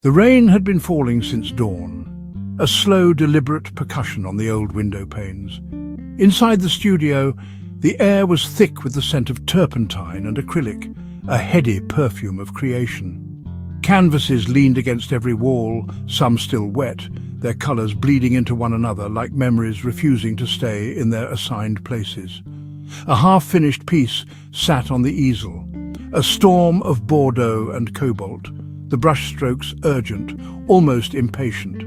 The rain had been falling since dawn, a slow, deliberate percussion on the old window panes. Inside the studio, the air was thick with the scent of turpentine and acrylic, a heady perfume of creation. Canvases leaned against every wall, some still wet, their colours bleeding into one another like memories refusing to stay in their assigned places. A half-finished piece sat on the easel, a storm of Bordeaux and cobalt, the brushstrokes urgent, almost impatient.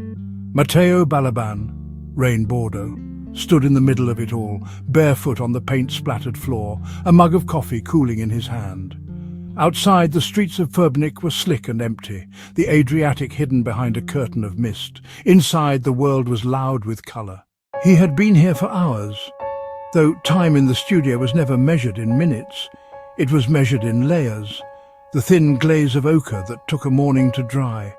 Matteo Balaban, Rain Bordo, stood in the middle of it all, barefoot on the paint-splattered floor, a mug of coffee cooling in his hand. Outside, the streets of Ferbnik were slick and empty, the Adriatic hidden behind a curtain of mist. Inside, the world was loud with colour. He had been here for hours, though time in the studio was never measured in minutes. It was measured in layers, the thin glaze of ochre that took a morning to dry,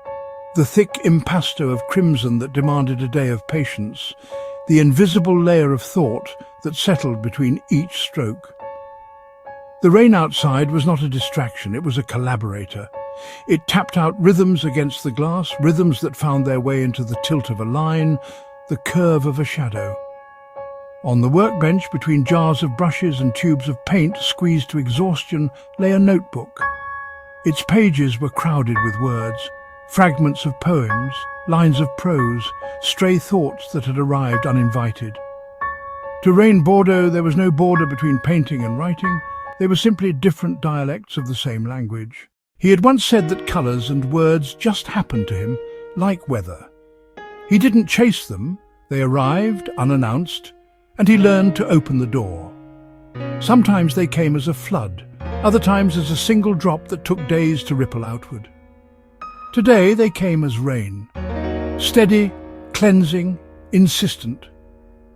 the thick impasto of crimson that demanded a day of patience, the invisible layer of thought that settled between each stroke. The rain outside was not a distraction, it was a collaborator. It tapped out rhythms against the glass, rhythms that found their way into the tilt of a line, the curve of a shadow. On the workbench, between jars of brushes and tubes of paint squeezed to exhaustion, lay a notebook. Its pages were crowded with words, fragments of poems, lines of prose, stray thoughts that had arrived uninvited. To Rain Bordo, there was no border between painting and writing. They were simply different dialects of the same language. He had once said that colours and words just happened to him, like weather. He didn't chase them, they arrived unannounced, and he learned to open the door. Sometimes they came as a flood, other times as a single drop that took days to ripple outward. Today they came as rain, steady, cleansing, insistent.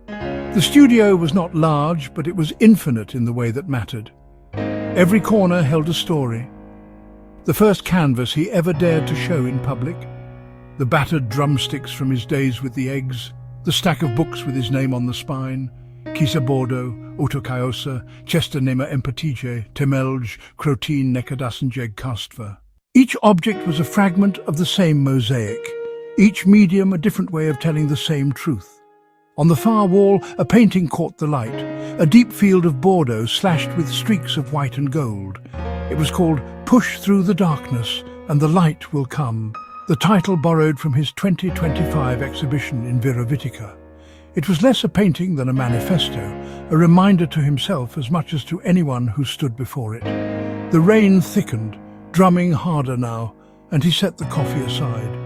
The studio was not large, but it was infinite in the way that mattered. Every corner held a story. The first canvas he ever dared to show in public, the battered drumsticks from his days with the eggs, the stack of books with his name on the spine, Kisa Bordo, Autokaiosa, Chester Nema Empatije, Temelj, Crotin Nekadasenjeg Kastva. Each object was a fragment of the same mosaic, each medium a different way of telling the same truth. On the far wall, a painting caught the light, a deep field of Bordeaux slashed with streaks of white and gold. It was called Push Through the Darkness and the Light Will Come, the title borrowed from his 2025 exhibition in Virovitica. It was less a painting than a manifesto, a reminder to himself as much as to anyone who stood before it. The rain thickened, drumming harder now, and he set the coffee aside.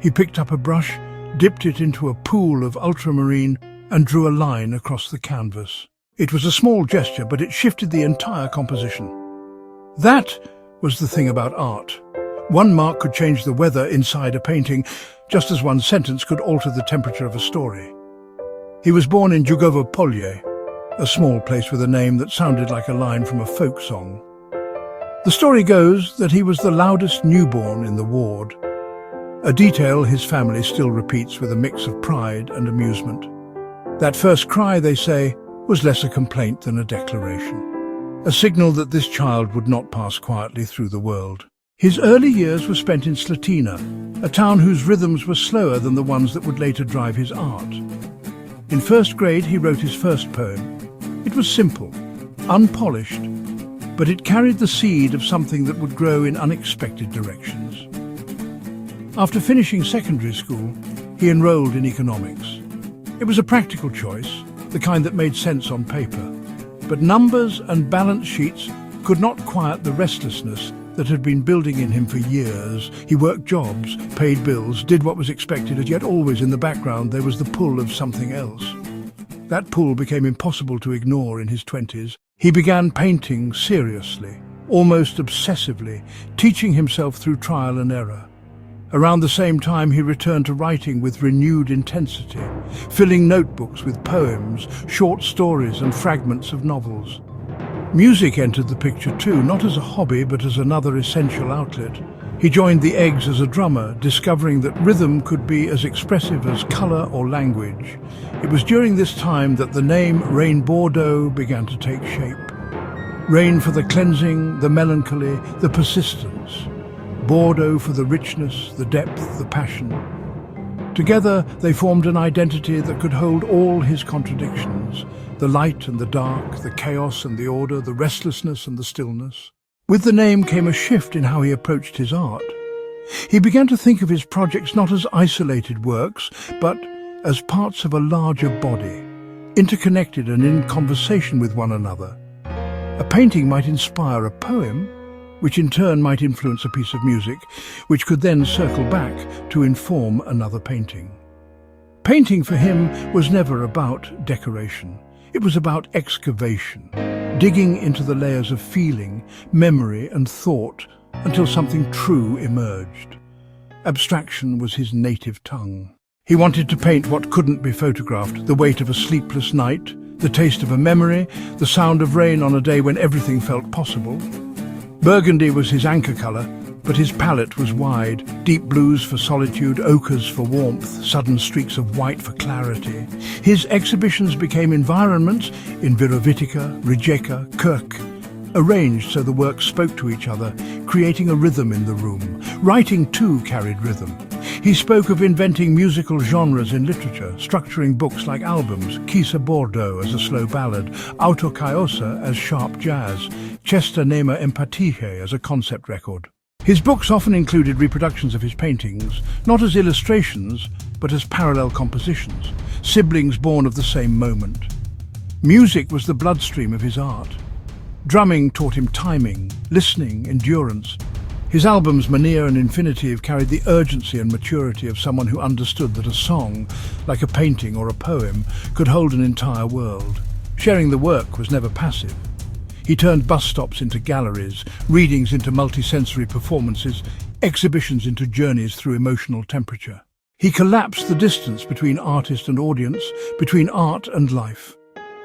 He picked up a brush, dipped it into a pool of ultramarine, and drew a line across the canvas. It was a small gesture, but it shifted the entire composition. That was the thing about art. One mark could change the weather inside a painting, just as one sentence could alter the temperature of a story. He was born in Jugovo Polje, a small place with a name that sounded like a line from a folk song. The story goes that he was the loudest newborn in the ward, a detail his family still repeats with a mix of pride and amusement. That first cry, they say, was less a complaint than a declaration, a signal that this child would not pass quietly through the world. His early years were spent in Slatina, a town whose rhythms were slower than the ones that would later drive his art. In first grade, he wrote his first poem. It was simple, unpolished, but it carried the seed of something that would grow in unexpected directions. After finishing secondary school, he enrolled in economics. It was a practical choice, the kind that made sense on paper. But numbers and balance sheets could not quiet the restlessness that had been building in him for years. He worked jobs, paid bills, did what was expected, and yet always in the background there was the pull of something else. That pull became impossible to ignore in his 20s. He began painting seriously, almost obsessively, teaching himself through trial and error. Around the same time, he returned to writing with renewed intensity, filling notebooks with poems, short stories and fragments of novels. Music entered the picture too, not as a hobby but as another essential outlet. He joined the Eggs as a drummer, discovering that rhythm could be as expressive as colour or language. It was during this time that the name Rain Bordo began to take shape. Rain for the cleansing, the melancholy, the persistence. Bordo for the richness, the depth, the passion. Together they formed an identity that could hold all his contradictions, the light and the dark, the chaos and the order, the restlessness and the stillness. With the name came a shift in how he approached his art. He began to think of his projects not as isolated works, but as parts of a larger body, interconnected and in conversation with one another. A painting might inspire a poem, which in turn might influence a piece of music, which could then circle back to inform another painting. Painting for him was never about decoration. It was about excavation, digging into the layers of feeling, memory and thought until something true emerged. Abstraction was his native tongue. He wanted to paint what couldn't be photographed, the weight of a sleepless night, the taste of a memory, the sound of rain on a day when everything felt possible. Burgundy was his anchor colour, but his palette was wide, deep blues for solitude, ochres for warmth, sudden streaks of white for clarity. His exhibitions became environments in Virovitica, Rijeka, Kirk, arranged so the works spoke to each other, creating a rhythm in the room. Writing too carried rhythm. He spoke of inventing musical genres in literature, structuring books like albums, Chisa Bordo as a slow ballad, Autokaiosa as sharp jazz, Chesta Nema Empatihe as a concept record. His books often included reproductions of his paintings, not as illustrations, but as parallel compositions, siblings born of the same moment. Music was the bloodstream of his art. Drumming taught him timing, listening, endurance. His albums Mania and Infinitive carried the urgency and maturity of someone who understood that a song, like a painting or a poem, could hold an entire world. Sharing the work was never passive. He turned bus stops into galleries, readings into multisensory performances, exhibitions into journeys through emotional temperature. He collapsed the distance between artist and audience, between art and life.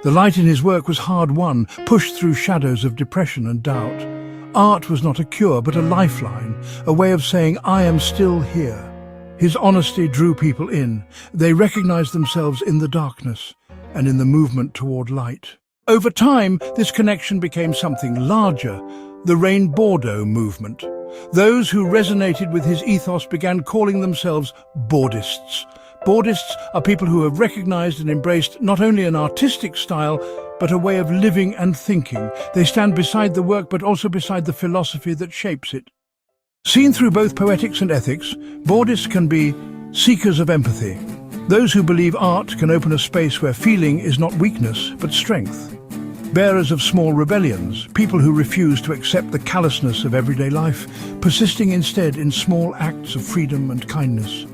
The light in his work was hard-won, pushed through shadows of depression and doubt. Art was not a cure, but a lifeline, a way of saying, I am still here. His honesty drew people in. They recognized themselves in the darkness and in the movement toward light. Over time, this connection became something larger, the Rain Bordo movement. Those who resonated with his ethos began calling themselves Bordists. Bordists are people who have recognized and embraced not only an artistic style, but a way of living and thinking. They stand beside the work, but also beside the philosophy that shapes it. Seen through both poetics and ethics, Bordists can be seekers of empathy. Those who believe art can open a space where feeling is not weakness, but strength. Bearers of small rebellions, people who refuse to accept the callousness of everyday life, persisting instead in small acts of freedom and kindness.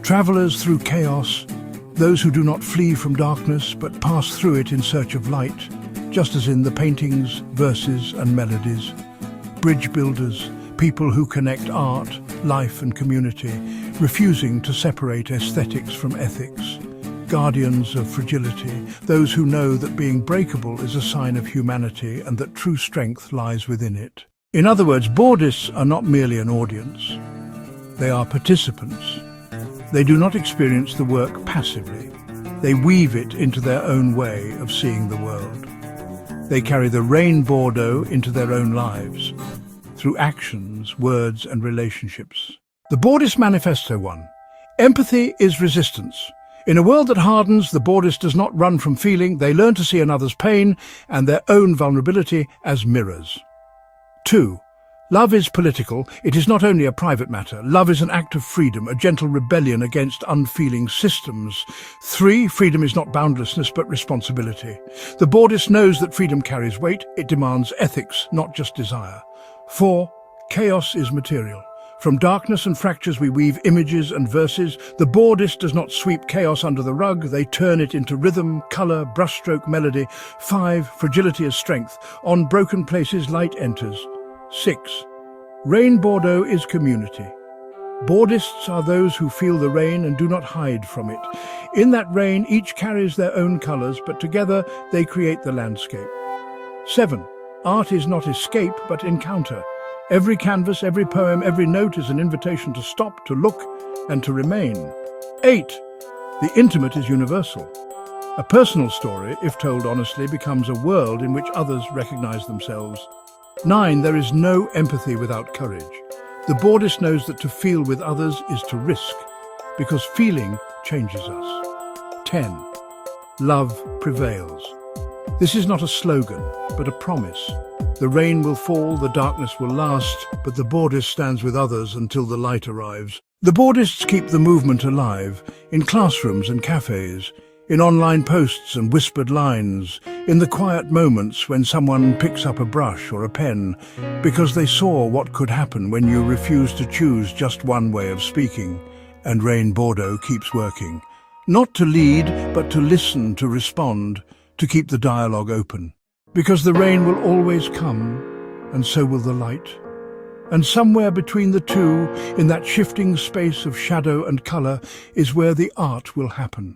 Travelers through chaos, those who do not flee from darkness but pass through it in search of light, just as in the paintings, verses and melodies. Bridge builders, people who connect art, life and community, refusing to separate aesthetics from ethics. Guardians of fragility, those who know that being breakable is a sign of humanity and that true strength lies within it. In other words, Bordists are not merely an audience. They are participants. They do not experience the work passively. They weave it into their own way of seeing the world. They carry the Rain Bordo into their own lives, through actions, words and relationships. The Bordist Manifesto 1. Empathy is resistance. In a world that hardens, the Bordist does not run from feeling. They learn to see another's pain and their own vulnerability as mirrors. 2. Love is political. It is not only a private matter. Love is an act of freedom, a gentle rebellion against unfeeling systems. 3. Freedom is not boundlessness, but responsibility. The Bordist knows that freedom carries weight. It demands ethics, not just desire. 4. Chaos is material. From darkness and fractures we weave images and verses. The Bordist does not sweep chaos under the rug. They turn it into rhythm, colour, brushstroke, melody. 5. Fragility is strength. On broken places light enters. 6. Rain Bordo is community. Bordists are those who feel the rain and do not hide from it. In that rain, each carries their own colours, but together they create the landscape. 7. Art is not escape, but encounter. Every canvas, every poem, every note is an invitation to stop, to look, and to remain. 8. The intimate is universal. A personal story, if told honestly, becomes a world in which others recognise themselves. 9. There is no empathy without courage. The Bordist knows that to feel with others is to risk, because feeling changes us. 10. Love prevails. This is not a slogan, but a promise. The rain will fall, the darkness will last, but the Bordist stands with others until the light arrives. The Bordists keep the movement alive, in classrooms and cafes, in online posts and whispered lines, in the quiet moments when someone picks up a brush or a pen, because they saw what could happen when you refuse to choose just one way of speaking. And Rain Bordo keeps working. Not to lead, but to listen, to respond, to keep the dialogue open. Because the rain will always come, and so will the light. And somewhere between the two, in that shifting space of shadow and colour, is where the art will happen.